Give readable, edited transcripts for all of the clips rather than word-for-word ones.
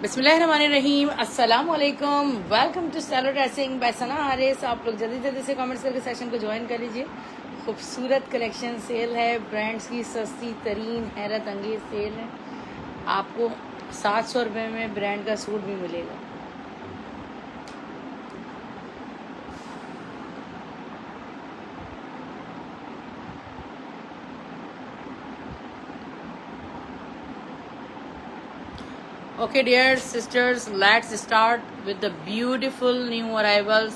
बिस्मिल्लाहिर्रहमानिर्रहीम, अस्सलाम वालेकुम। Welcome to stylo dressing by Sana Haris. आप लोग जल्दी जल्दी से कमेंट्स करके सेशन को ज्वाइन कर लीजिए। खूबसूरत कलेक्शन सेल है, ब्रांड्स की सस्ती तरीन हैरत अंगेज सेल है। आपको 700 रुपये में ब्रांड का सूट भी मिलेगा। Okay, dear sisters, let's start with the beautiful new arrivals.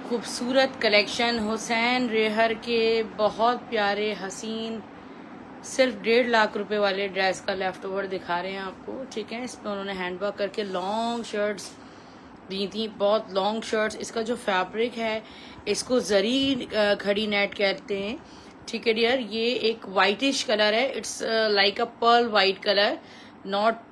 खूबसूरत कलेक्शन हुसैन रेहर के बहुत प्यारे हसीन सिर्फ 1.5 लाख रुपए वाले ड्रेस का लेफ्ट ओवर दिखा रहे हैं आपको। ठीक है, इसमें उन्होंने हैंडवर्क करके लॉन्ग शर्ट्स दी थी, बहुत लॉन्ग शर्ट्स। इसका जो फैब्रिक है इसको जरी घड़ी नेट कहते हैं। ठीक है डियर, ये एक वाइटिश कलर है, it's like a pearl white colour, not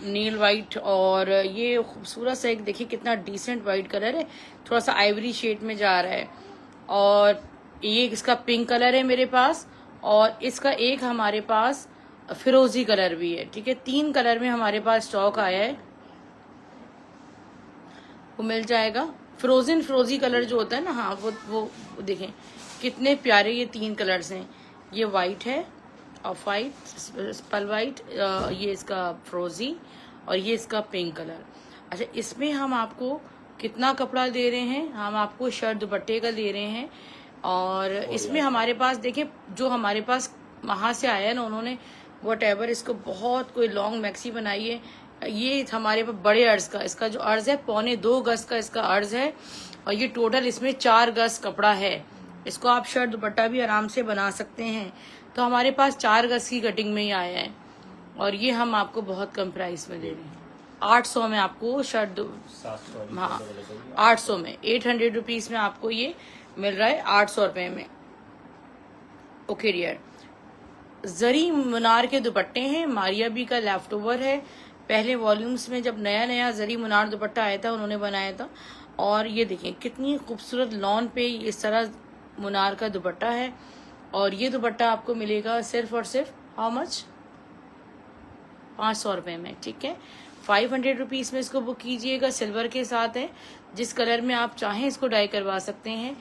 नील वाइट। और ये खूबसूरत सा एक देखिए कितना डिसेंट वाइट कलर है, थोड़ा सा आइवरी शेड में जा रहा है। और ये इसका पिंक कलर है मेरे पास, और इसका एक हमारे पास फिरोजी कलर भी है। ठीक है, 3 कलर में हमारे पास स्टॉक आया है, वो मिल जाएगा। फिरोजी कलर जो होता है ना, हाँ वो देखें कितने प्यारे ये 3 कलर्स हैं। ये वाइट है, ऑफ वाइट, पल वाइट, ये इसका फिरोजी, और ये इसका पिंक कलर। अच्छा, इसमें हम आपको कितना कपड़ा दे रहे हैं? हम आपको शर्ट दुपट्टे का दे रहे हैं। और इसमें हमारे पास देखिए, जो हमारे पास वहां से आया है ना, उन्होंने वट एवर इसको बहुत कोई लॉन्ग मैक्सी बनाई है। ये हमारे पास बड़े अर्ज का, इसका जो अर्ज है 2.25 गज का इसका अर्ज है, और ये टोटल इसमें 4 गज कपड़ा है। इसको आप शर्ट दुपट्टा भी आराम से बना सकते हैं। तो हमारे पास 4 गज की कटिंग में ही आया है, और ये हम आपको बहुत कम प्राइस में दे रहे हैं। 800 में आपको शर्ट, हाँ 800 में, 800 रुपीज में आपको ये मिल रहा है 800 रुपए में। ओके डियर, जरी मुनार के दुपट्टे हैं, मारिया बी का लेफ्ट ओवर है। पहले वॉल्यूम्स में जब नया नया जरी मुनार दुपट्टा आया था उन्होंने बनाया था। और ये देखिए कितनी खूबसूरत लॉन पे इस तरह मुनार का दुपट्टा है। और ये दुपट्टा आपको मिलेगा सिर्फ और सिर्फ हाउ मच, 500 रुपए में। ठीक है, 500 रुपीज में इसको बुक कीजिएगा। सिल्वर के साथ है, जिस कलर में आप चाहें इसको डाई करवा सकते हैं।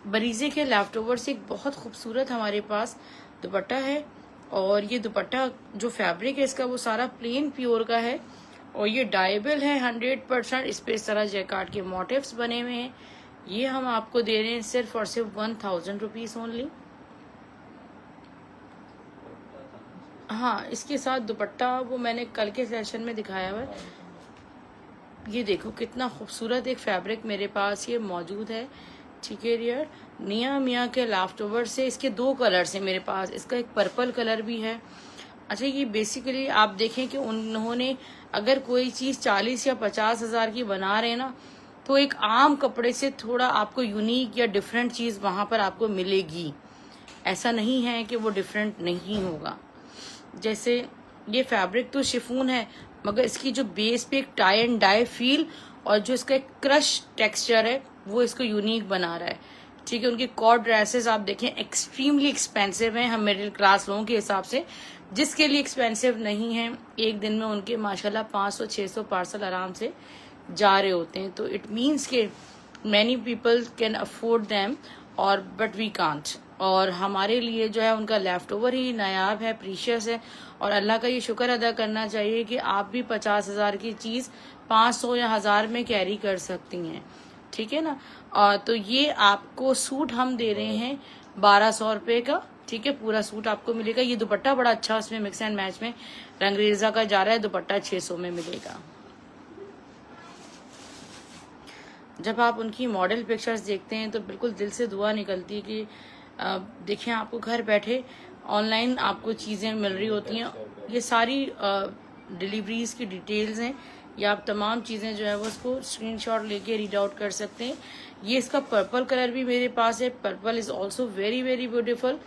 बरीजे के लेफ्ट ओवर से एक बहुत खूबसूरत हमारे पास दुपट्टा है, और ये दुपट्टा जो फैब्रिक है इसका वो सारा प्लेन प्योर का है, और ये डाइबल है 100%। इस पे इस तरह जैकार्ड के मोटिव्स बने हुए हैं। ये हम आपको दे रहे हैं सिर्फ और सिर्फ 1000 रुपीज ओनली। हाँ, इसके साथ दुपट्टा वो मैंने कल के सेशन में दिखाया हुआ है। ये देखो कितना खूबसूरत एक फैब्रिक मेरे पास ये मौजूद है। ठीक है डियर, निया मिया के लेफ्ट ओवर से इसके 2 कलर्स हैं मेरे पास, इसका एक पर्पल कलर भी है। अच्छा, ये बेसिकली आप देखें कि उन्होंने अगर कोई चीज़ 40 या 50 हजार की बना रहे हैं ना, तो एक आम कपड़े से थोड़ा आपको यूनिक या डिफरेंट चीज़ वहां पर आपको मिलेगी। ऐसा नहीं है कि वो डिफरेंट नहीं होगा। जैसे ये फैब्रिक तो शिफॉन है, मगर इसकी जो बेस पे एक टाई एंड डाई फील और जो इसका एक क्रश टेक्सचर है वो इसको यूनिक बना रहा है। ठीक है, उनकी कॉट ड्रेसेस आप देखें एक्सट्रीमली एक्सपेंसिव हैं हम मिडिल क्लास लोगों के हिसाब से। जिसके लिए एक्सपेंसिव नहीं है, एक दिन में उनके माशाल्लाह 500-600 पार्सल आराम से जा रहे होते हैं। तो इट मीन्स के many people can afford them, और बट वी कांट। और हमारे लिए जो है उनका लेफ्ट ओवर ही नायाब है, प्रीशियस है। और अल्लाह का ये शुक्र अदा करना चाहिए कि आप भी 50 हजार की चीज़ 500 या 1000 में कैरी कर सकती हैं। ठीक है ना। तो ये आपको सूट हम दे रहे हैं 1200 रुपये का। ठीक है, पूरा सूट आपको मिलेगा। ये दुपट्टा बड़ा अच्छा उसमें मिक्स एंड मैच में रंगरेजा का जा रहा है, दुपट्टा 600 में मिलेगा। जब आप उनकी मॉडल पिक्चर्स देखते हैं तो बिल्कुल दिल से दुआ निकलती है कि देखिए आपको घर बैठे ऑनलाइन आपको चीज़ें मिल रही होती हैं। ये सारी डिलीवरीज की डिटेल्स हैं, या आप तमाम चीज़ें जो है वो उसको स्क्रीनशॉट लेके रीड आउट कर सकते हैं। ये इसका पर्पल कलर भी मेरे पास है, purple is also very very beautiful.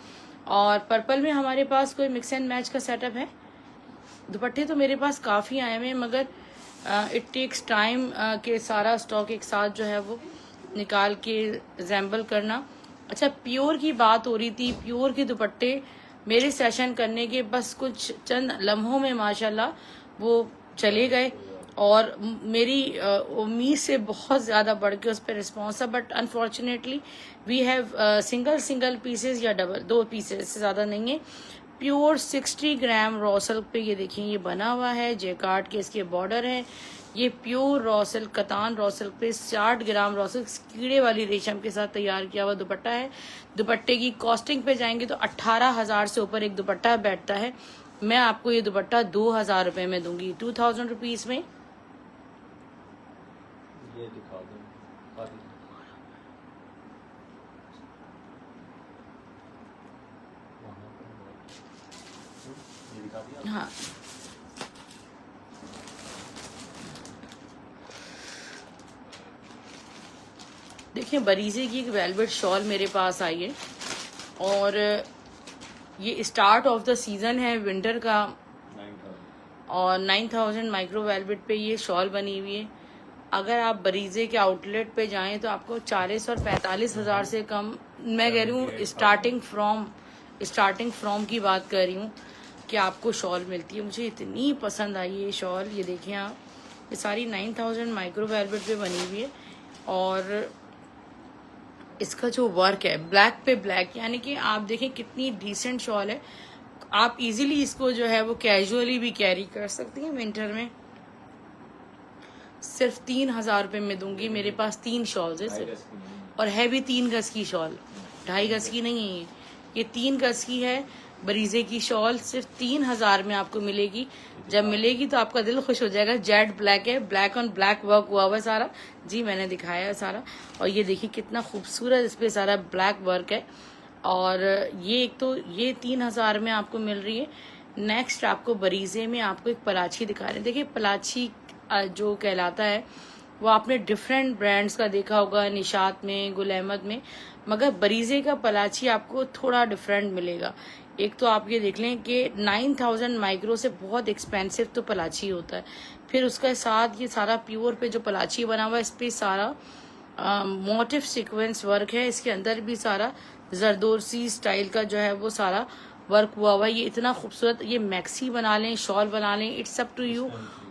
और पर्पल में हमारे पास कोई मिक्स एंड मैच का सेटअप है। दुपट्टे तो मेरे पास काफ़ी आए हुए हैं, मगर इट टेक्स टाइम के सारा स्टॉक एक साथ जो है वो निकाल के रिजेंबल करना। अच्छा, प्योर की बात हो रही थी, प्योर के दुपट्टे मेरे सेशन करने के बस कुछ चंद लम्हों में माशाल्लाह वो चले गए, और मेरी उम्मीद से बहुत ज़्यादा बढ़ के उस पर रिस्पॉन्स था। But unfortunately we have single pieces या डबल 2 पीसेस से ज़्यादा नहीं है। प्योर 60 ग्राम रॉ सिल्क पे ये देखिए ये बना हुआ है, जेकार्ड के इसके बॉर्डर है। ये प्योर रॉ सिल्क कतान रॉ सिल्क पे 60 ग्राम रॉ सिल्क कीड़े वाली रेशम के साथ तैयार किया हुआ दुपट्टा है। दुपट्टे की कॉस्टिंग पे जाएंगे तो 18,000 से ऊपर एक दुपट्टा बैठता है। मैं आपको ये दुपट्टा 2,000 रुपये में दूंगी, 2000 रुपीज़ में। ये दिखा दो ये दिखा दिया। हाँ, देखिए बरीजे की एक वेलवेट शॉल मेरे पास आई है, और ये स्टार्ट ऑफ द सीजन है विंटर का, 9,000 और 9,000 माइक्रो वेलवेट पे ये शॉल बनी हुई है। अगर आप बरीजे के आउटलेट पे जाएं तो आपको 40 और 45,000 से कम, मैं कह रही हूँ स्टार्टिंग फ्रॉम की बात कर रही हूँ कि आपको शॉल मिलती है। मुझे इतनी पसंद आई ये शॉल, ये देखें आप, ये सारी 9,000 माइक्रो वेलवेट पे बनी हुई है, और इसका जो वर्क है ब्लैक पे ब्लैक, यानी कि आप देखें कितनी डिसेंट शॉल है। आप इजीली इसको जो है वो कैजुअली भी कैरी कर सकती हैं विंटर में। सिर्फ 3,000 रुपये में दूंगी। मेरे पास 3 शॉल्स है सिर्फ, और है भी 3 गज की शॉल, 2.5 गज की नहीं है ये 3 गज की है। बरीजे की शॉल सिर्फ 3,000 में आपको मिलेगी। जब मिलेगी तो आपका दिल खुश हो जाएगा। जेड ब्लैक है, ब्लैक ऑन ब्लैक वर्क हुआ हुआ है सारा, जी मैंने दिखाया है सारा। और ये देखिए कितना खूबसूरत इस पे सारा ब्लैक वर्क है। और ये एक तो ये 3,000 में आपको मिल रही है। नेक्स्ट आपको बरीजे में आपको एक पलाची दिखा रहे हैं। देखिए पलाची जो कहलाता है वो आपने डिफरेंट ब्रांड्स का देखा होगा, निशात में, गुल अहमद में, मगर बरीजे का पलाची आपको थोड़ा डिफरेंट मिलेगा। एक तो आप ये देख लें कि 9,000 माइक्रो से बहुत एक्सपेंसिव तो पलाची होता है। फिर उसके साथ ये सारा प्योर पे जो पलाची बना हुआ है, इस पे सारा मोटिव सीक्वेंस वर्क है। इसके अंदर भी सारा जरदोसी स्टाइल का जो है वो सारा वर्क हुआ हुआ है। ये इतना खूबसूरत, ये मैक्सी बना लें, शॉल बना लें, इट्स अप टू यू।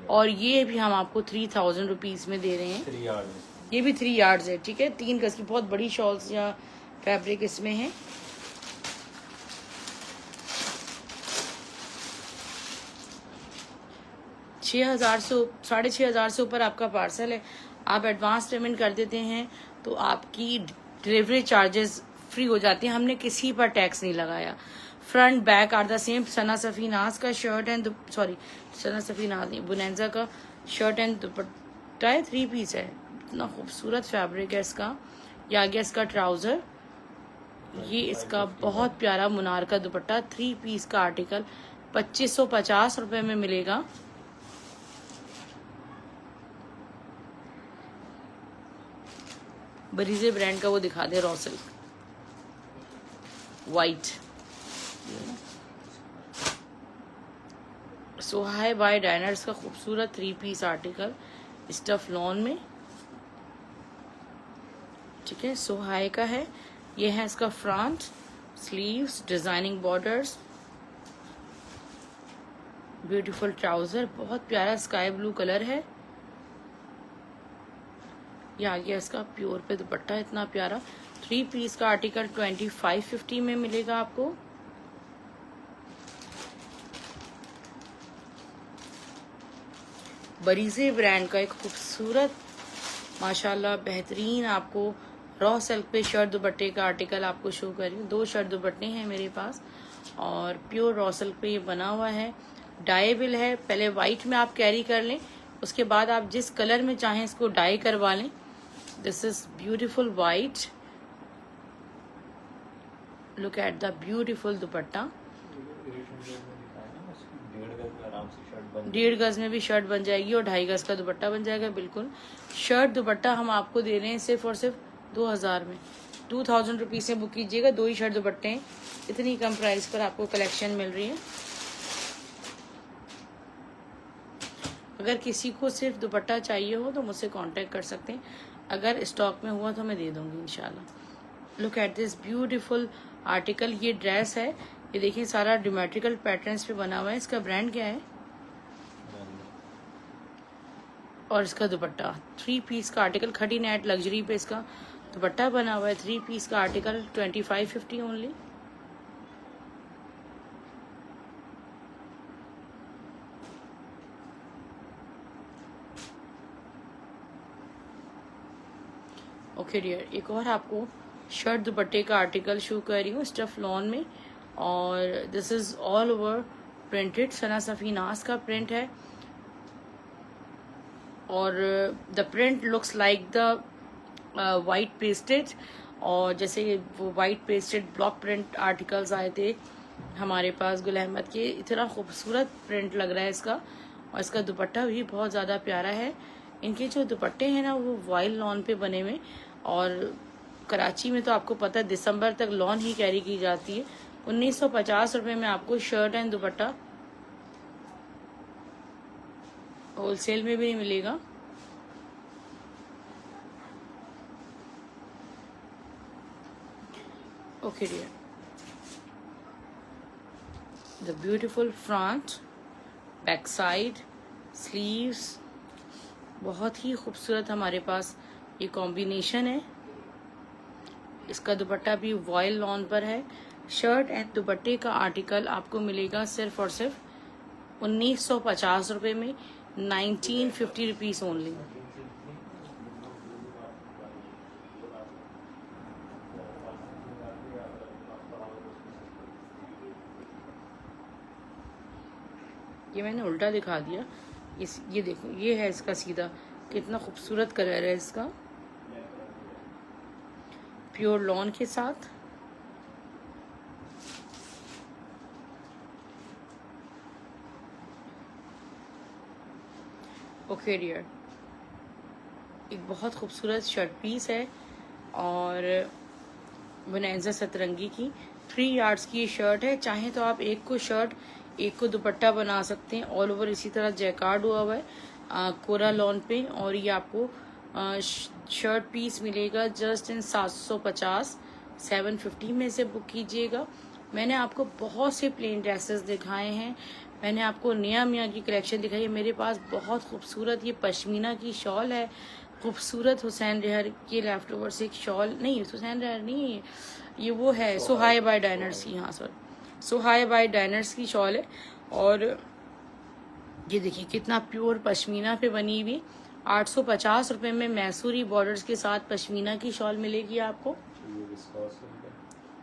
और ये भी हम आपको 3,000 रुपीज़ में दे रहे हैं। 3 यार्ड ये भी 3 यार्ड्स है, ठीक है। 3 गज की बहुत बड़ी शॉल्स या फैब्रिक इसमें है। साढ़े छः हजार से ऊपर आपका पार्सल है। आप एडवांस पेमेंट कर देते हैं तो आपकी डिलीवरी चार्जेस फ्री हो जाती हैं। हमने किसी पर टैक्स नहीं लगाया। Front back are the same. Sana Safinaz का शर्ट एंड सना सफीनाज नहीं, बुनेंजा का शर्ट एंड दुपट्टा है, 3 पीस है। इतना खूबसूरत फैब्रिक है इसका। ये आ गया इसका ट्राउजर, ये इसका बहुत प्यारा मुनार का दुपट्टा, 3 पीस का आर्टिकल 2550 रुपये में मिलेगा। बरीजे ब्रांड का वो दिखा दे, raw silk white, Sohaye by Diners का खूबसूरत 3 पीस आर्टिकल स्टफ लॉन में, ठीक है। सोहाय का है। ये है इसका front, sleeves, designing borders, beautiful trouser, बहुत प्यारा स्काई ब्लू कलर है। ये आ गया इसका प्योर पे दुपट्टा, इतना प्यारा 3 पीस का आर्टिकल 2550 में मिलेगा आपको। बरीजे ब्रांड का एक खूबसूरत माशाल्लाह बेहतरीन आपको रॉ सिल्क पे शर्ट दुपट्टे का आर्टिकल आपको शो कर रही हूँ। 2 शर्ट दुपट्टे हैं मेरे पास और प्योर रॉ सिल्क पे ये बना हुआ है। डाइबल है। पहले वाइट में आप कैरी कर लें, उसके बाद आप जिस कलर में चाहें इसको डाई करवा लें। This is beautiful white, look at the beautiful दुपट्टा। 1.5 गज में भी शर्ट बन जाएगी और 2.5 गज का दुपट्टा बन जाएगा। बिल्कुल शर्ट दुपट्टा हम आपको दे रहे हैं सिर्फ और सिर्फ 2000 में। 2000 रुपीज से बुक कीजिएगा, 2 ही शर्ट दुपट्टे हैं। इतनी कम प्राइस पर आपको कलेक्शन मिल रही है। अगर किसी को सिर्फ दुपट्टा चाहिए हो तो मुझसे कांटेक्ट कर सकते हैं। अगर स्टॉक में हुआ तो मैं दे दूंगी इंशाल्लाह। Look at this beautiful article. ये ड्रेस है, ये देखिए सारा ज्योमेट्रिकल पैटर्न्स पे बना हुआ है। इसका ब्रांड क्या है? और इसका दुपट्टा 3 पीस का आर्टिकल, खड़ी नेट लग्जरी पे इसका दुपट्टा बना हुआ है। 3 पीस का आर्टिकल 2550 ओनली। ओके डियर, एक और आपको शर्ट दुपट्टे का आर्टिकल शो कर रही हूँ स्टफ लॉन में, और this is all over printed, Sana Safinaz का प्रिंट है, और the print looks like the white pasted, और जैसे वो white pasted block print articles आए थे हमारे पास गुल अहमद के, इतना खूबसूरत प्रिंट लग रहा है इसका। और इसका दुपट्टा भी बहुत ज़्यादा प्यारा है। इनके जो दुपट्टे हैं ना वो वॉयल लॉन पे बने हुए, और कराची में तो आपको पता है दिसंबर तक लॉन ही कैरी की जाती है। 1950 रुपये में आपको शर्ट एंड दुपट्टा होलसेल में भी नहीं मिलेगा। Okay dear, the beautiful front, back side, sleeves, बहुत ही खूबसूरत हमारे पास ये कॉम्बिनेशन है। इसका दुपट्टा भी वॉयल लॉन पर है। शर्ट एंड दुपट्टे का आर्टिकल आपको मिलेगा सिर्फ और सिर्फ 1950 रुपये में, 1950 रुपीज़ ओनली। ये मैंने उल्टा दिखा दिया। ये देखो, ये है इसका सीधा, कितना खूबसूरत कलर है इसका, प्योर लॉन के साथ। ओके डियर, एक बहुत खूबसूरत शर्ट पीस है, और बोनैंजा सतरंगी की 3 यार्ड्स की ये शर्ट है। चाहे तो आप एक को शर्ट एक को दुपट्टा बना सकते हैं। ऑल ओवर इसी तरह जैकार्ड हुआ हुआ है कोरा लॉन पे, और ये आपको शर्ट पीस मिलेगा जस्ट इन 750, 750 में से बुक कीजिएगा। मैंने आपको बहुत से प्लेन ड्रेसेस दिखाए हैं, मैंने आपको निया मियाँ की कलेक्शन दिखाई है। मेरे पास बहुत खूबसूरत ये पश्मीना की शॉल है, खूबसूरत हुसैन रेहर के लेफ्ट ओवर से एक शॉल, नहीं हुसैन रेहर नहीं, ये वो है सुहाय बाय डाइनर्स की, हाँ सॉरी, सुहाय बाय डाइनर्स की शॉल है। और ये देखिए कितना प्योर पश्मीना पे बनी हुई, 850 रुपये में मैसूरी बॉर्डर्स के साथ पश्मीना की शॉल मिलेगी आपको।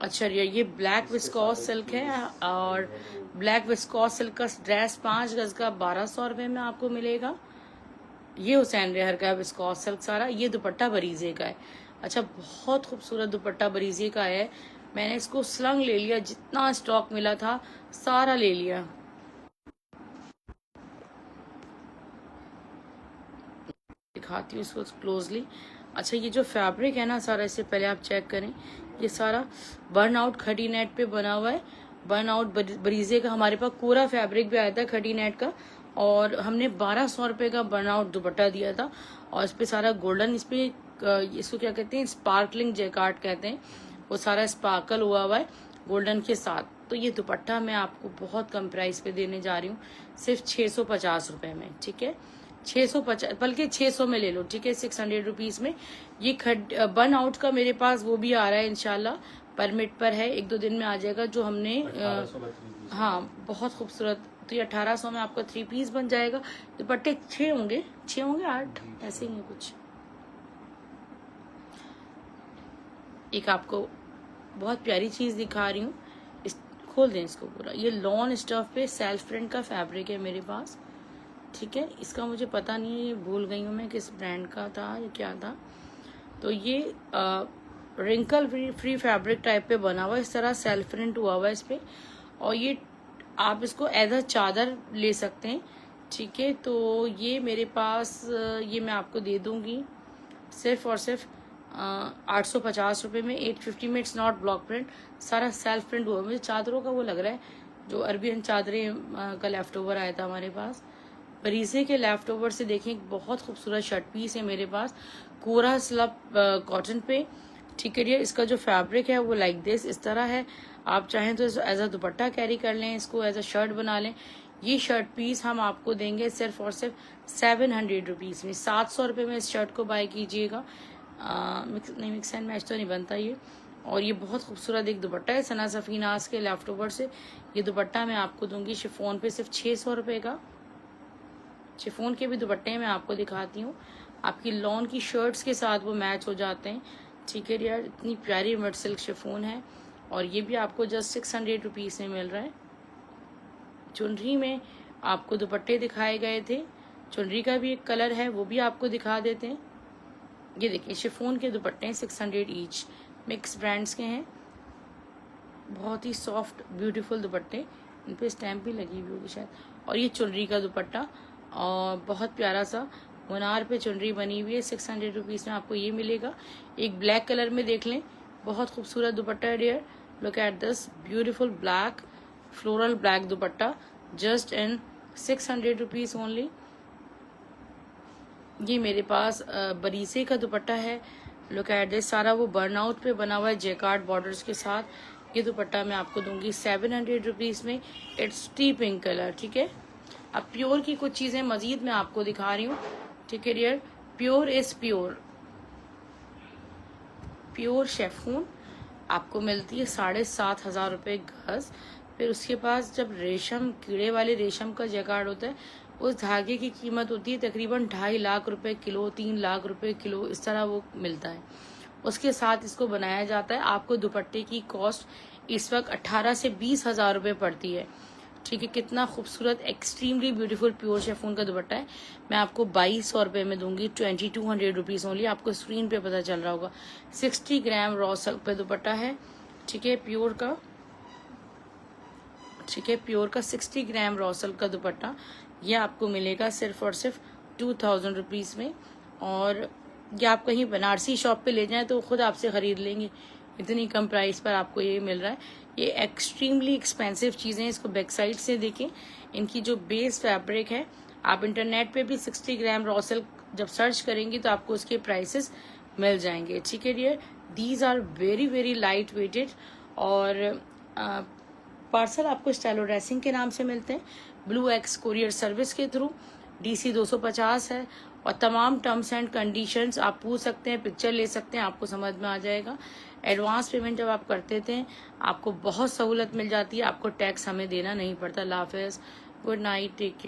अच्छा ये ब्लैक विस्कॉस सिल्क है, और ब्लैक विस्कॉस सिल्क का ड्रेस 5 गज का 1200 रुपये में आपको मिलेगा। ये हुसैन रेहर का विस्कॉस सिल्क सारा। ये दुपट्टा बरीजे का है। अच्छा, बहुत खूबसूरत दुपट्टा बरीजे का है। मैंने इसको स्लंग ले लिया, जितना स्टॉक मिला था सारा ले लिया। दिखाती हूँ इसको क्लोजली। अच्छा, ये जो फैब्रिक है ना सारा, इससे पहले आप चेक करें, ये सारा बर्न आउट खड़ी नेट पे बना हुआ है। बर्न आउट बरीजे का हमारे पास पूरा फैब्रिक भी आया था खड़ी नेट का, और हमने 1200 रुपये का बर्न आउट दुपट्टा दिया था। और इस पे सारा गोल्डन, इस पे इसको क्या कहते हैं, स्पार्कलिंग जैकार्ड कहते हैं, वो सारा स्पार्कल हुआ हुआ है गोल्डन के साथ। तो ये दुपट्टा मैं आपको बहुत कम प्राइस पे देने जा रही हूँ, सिर्फ 650 रुपये में। ठीक है, 650, बल्कि 600 में ले लो, ठीक है, 600 रुपीज में। ये बर्न आउट का मेरे पास वो भी आ रहा है, इंशाल्लाह परमिट पर है, 1-2 दिन में आ जाएगा। जो हमने हाँ, बहुत खूबसूरत। तो ये 1800 में आपका 3 पीस बन जाएगा। दुपट्टे 6 होंगे, 8 ऐसे ही है कुछ। एक आपको बहुत प्यारी चीज दिखा रही हूँ, खोल दें इसको पूरा। ये लॉन स्टफ पे सेल्फ प्रिंट का फैब्रिक है मेरे पास, ठीक है। इसका मुझे पता नहीं है, भूल गई हूँ मैं किस ब्रांड का था या क्या था। तो ये रिंकल फ्री फैब्रिक टाइप पे बना हुआ है, इस तरह सेल्फ प्रिंट हुआ हुआ है इस पे। और ये आप इसको एज अ चादर ले सकते हैं, ठीक है। तो ये मेरे पास ये मैं आपको दे दूंगी सिर्फ और सिर्फ 850 रुपये में, 850 में। इट्स नॉट ब्लॉक प्रिंट, सारा सेल्फ प्रिंट हुआ। मुझे चादरों का वो लग रहा है, जो अरबियन चादरें का लेफ्ट ओवर आया था हमारे पास, बरीजे के लेफ्ट ओवर से देखें। बहुत खूबसूरत शर्ट पीस है मेरे पास, कोरा स्लब कॉटन पे, ठीक है डियर। इसका जो फैब्रिक है वो लाइक दिस, इस तरह है। आप चाहें तो एज अ दुपट्टा कैरी कर लें, इसको एज अ शर्ट बना लें। ये शर्ट पीस हम आपको देंगे सिर्फ और सिर्फ 700 रुपीज़ में। 700 रुपये में इस शर्ट को बाय कीजिएगा। मिक्स एंड मैच तो नहीं बनता ये। और ये बहुत खूबसूरत एक दुपट्टा है सना सफीनाज के लेफ्ट ओवर से। ये दुपट्टा मैं आपको दूंगी शिफॉन पे सिर्फ 600 रुपये का। शिफॉन के भी दुपट्टे मैं आपको दिखाती हूँ, आपकी लॉन की शर्ट्स के साथ वो मैच हो जाते हैं। ठीक है यार, इतनी प्यारी मड सिल्क शिफॉन है और ये भी आपको जस्ट 600 रुपीज़ में मिल रहा है। चुनरी में आपको दुपट्टे दिखाए गए थे, चुनरी का भी एक कलर है वो भी आपको दिखा देते हैं। ये देखिए शिफॉन के दुपट्टे हैं 600 ईच, मिक्स ब्रांड्स के हैं। बहुत ही सॉफ्ट ब्यूटीफुल दुपट्टे, इन पे स्टैम्प भी लगी हुई होगी शायद। और ये चुनरी का दुपट्टा और बहुत प्यारा सा मुनार पे चुनरी बनी हुई है। 600 रुपीज़ में आपको ये मिलेगा। एक ब्लैक कलर में देख लें, बहुत खूबसूरत दुपट्टा है dear. Look at this beautiful black floral black dupatta just in 600 rupees only. ये मेरे पास बरीसे का दुपट्टा है। लुक एट दिस, सारा वो बर्नआउट पे बना हुआ है जेकार्ड बॉर्डर्स के साथ। ये दुपट्टा मैं आपको दूंगी 700 रुपीज़ में। It's T pink colour. ठीक है, अब प्योर की कुछ चीज़ें मजीद मैं आपको दिखा रही हूँ। ठीक है dear, pure is pure, pure chiffon आपको मिलती है 7,500 रुपये गज। फिर उसके पास जब रेशम कीड़े वाले रेशम का जैकार्ड होता है, उस धागे की कीमत होती है तकरीबन 2.5 लाख रुपए किलो, 3 लाख रुपए किलो, इस तरह वो मिलता है। उसके साथ इसको बनाया जाता है। आपको दुपट्टे की कॉस्ट इस वक्त 18 से 20,000 रुपये पड़ती है। ठीक है, कितना खूबसूरत एक्सट्रीमली ब्यूटीफुल प्योर शेफून का दुपट्टा है। मैं आपको 2200 रुपये में दूंगी, 2200 रुपीज़ ओनली। आपको स्क्रीन पे पता चल रहा होगा। 60 ग्राम रॉ सिल्क पे दुपट्टा है। ठीक है, प्योर का। ठीक है, प्योर का 60 ग्राम रॉ सिल्क का दुपट्टा ये आपको मिलेगा सिर्फ और सिर्फ 2000 रुपीज़ में। और ये आप कहीं बनारसी शॉप पे ले जाएं तो खुद आपसे ख़रीद लेंगे, इतनी कम प्राइस पर आपको ये मिल रहा है। ये एक्सट्रीमली एक्सपेंसिव चीज़ें, इसको बैक साइड से देखें। इनकी जो बेस फैब्रिक है, आप इंटरनेट पे भी 60 ग्राम रॉ सिल्क जब सर्च करेंगी तो आपको उसके प्राइसेस मिल जाएंगे। ठीक है dear, these are very very light weighted. और पार्सल आपको स्टाइलो ड्रेसिंग के नाम से मिलते हैं, ब्लू एक्स कोरियर सर्विस के थ्रू। DC 250 है और तमाम टर्म्स एंड कंडीशंस आप पूछ सकते हैं, पिक्चर ले सकते हैं, आपको समझ में आ जाएगा। एडवांस पेमेंट जब आप करते थे आपको बहुत सहूलत मिल जाती है, आपको टैक्स हमें देना नहीं पड़ता। अल्लाह हाफिज़, गुड नाइट, टेक केयर।